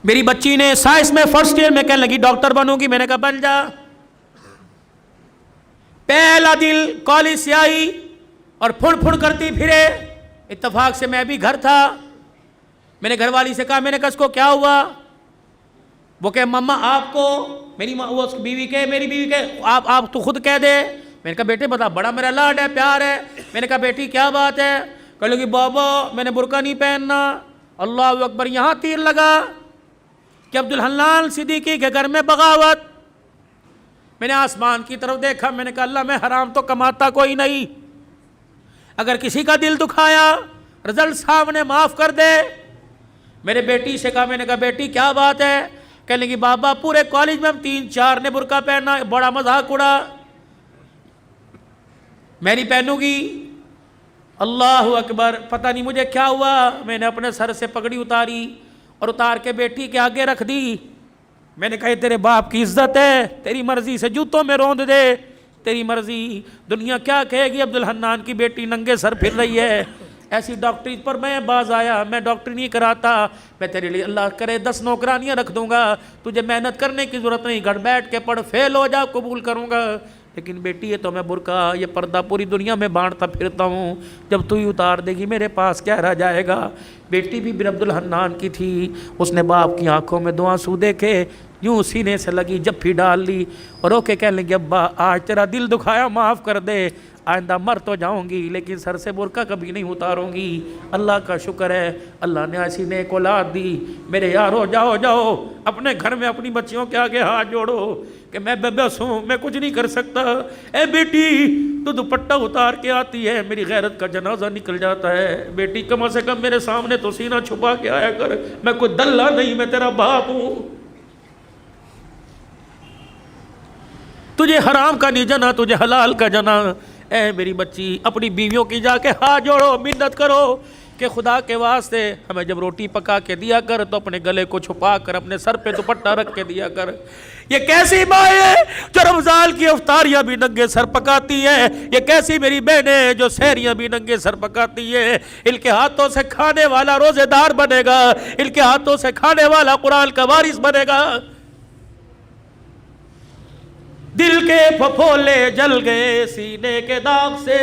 میری بچی نے سائنس میں فرسٹ ایئر میں کہنے لگی ڈاکٹر بنوں گی، میں نے کہا بن جا۔ پہلا دل کالج سے آئی اور پھڑ کرتی پھرے، اتفاق سے میں بھی گھر تھا، میں نے گھر والی سے کہا، میں نے کہا اس کو کیا ہوا؟ وہ کہ مما آپ کو، میری وہ بیوی کے، میری بیوی کے، آپ تو خود کہہ دے۔ میں نے کہا بیٹے بتا، بڑا میرا لاڈ ہے، پیار ہے۔ میں نے کہا بیٹی کیا بات ہے؟ کہنے لگی بابا میں نے برقع نہیں پہننا۔ اللہ اکبر، یہاں تیر لگا کہ عبدالحنان صدیقی کے گھر میں بغاوت۔ میں نے آسمان کی طرف دیکھا، میں نے کہا اللہ میں حرام تو کماتا کوئی نہیں، اگر کسی کا دل دکھایا رزلٹ سامنے معاف کر دے۔ میرے بیٹی سے کہا، میں نے کہا بیٹی کیا بات ہے؟ کہنے لگی بابا پورے کالج میں ہم 3-4 نے برقع پہنا، بڑا مذاق اڑا، میں نہیں پہنوں گی۔ اللہ اکبر، پتہ نہیں مجھے کیا ہوا، میں نے اپنے سر سے پگڑی اتاری اور اتار کے بیٹی کے آگے رکھ دی۔ میں نے کہا تیرے باپ کی عزت ہے، تیری مرضی سے جوتوں میں روند دے، تیری مرضی، دنیا کیا کہے گی عبدالحنان کی بیٹی ننگے سر پھر رہی ہے۔ ایسی ڈاکٹری پر میں باز آیا، میں ڈاکٹری نہیں کراتا، میں تیرے لیے اللہ کرے 10 نوکرانیاں رکھ دوں گا، تجھے محنت کرنے کی ضرورت نہیں، گھر بیٹھ کے پڑھ، فیل ہو جا قبول کروں گا۔ لیکن بیٹی یہ تو میں برقع، یہ پردہ پوری دنیا میں بانٹتا پھرتا ہوں، جب تو ہی اتار دے گی میرے پاس کیا رہ جائے گا۔ بیٹی بھی بن عبدالحنان کی تھی، اس نے باپ کی آنکھوں میں 2 آنسو دیکھے، یوں سینے سے لگی جپھی ڈال لی اور رو کے کہنے لگی ابا آج تیرا دل دکھایا معاف کر دے، آئندہ مر تو جاؤں گی لیکن سر سے برقع کبھی نہیں اتاروں گی۔ اللہ کا شکر ہے اللہ نے ایسی نیک اولاد دی۔ میرے یارو جاؤ اپنے گھر میں اپنی بچیوں کے آگے ہاتھ جوڑو کہ میں بے بس ہوں، میں کچھ نہیں کر سکتا۔ اے بیٹی تو دوپٹہ اتار کے آتی ہے، میری غیرت کا جنازہ نکل جاتا ہے۔ بیٹی کم سے کم میرے سامنے تو سینہ چھپا کے آیا کر، میں کوئی دلہ نہیں، میں تیرا باپ ہوں۔ تجھے حرام کا نہیں جنا، تجھے حلال کا جنا۔ اے میری بچی اپنی بیویوں کی جا کے ہاتھ جوڑو، منت کرو کہ خدا کے واسطے ہمیں جب روٹی پکا کے دیا کر تو اپنے گلے کو چھپا کر اپنے سر پہ دوپٹہ رکھ کے دیا کر۔ یہ کیسی ماں ہے جو رمضان کی افطاریاں بھی ننگے سر پکاتی ہے؟ یہ کیسی میری بہنیں جو سحریاں بھی ننگے سر پکاتی ہے؟ ان کے ہاتھوں سے کھانے والا روزے دار بنے گا، ان کے ہاتھوں سے کھانے والا قرآن کا وارث بنے گا۔ دل کے پھپھولے جل گئے سینے کے داغ سے،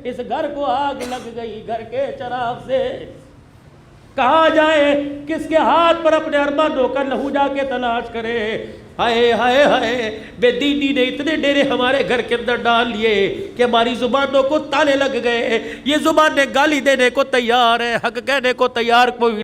اس گھر کو آگ لگ گئی گھر کے چراغ سے۔ کہاں جائے، کس کے ہاتھ پر اپنے ارمانوں کا لہو جا کے تلاش کرے؟ ہائے ہائے ہائے، بے دینی نے اتنے ڈیرے ہمارے گھر کے اندر ڈال لیے کہ ہماری زبانوں کو تالے لگ گئے۔ یہ زبانیں گالی دینے کو تیار ہے، حق کہنے کو تیار کوئی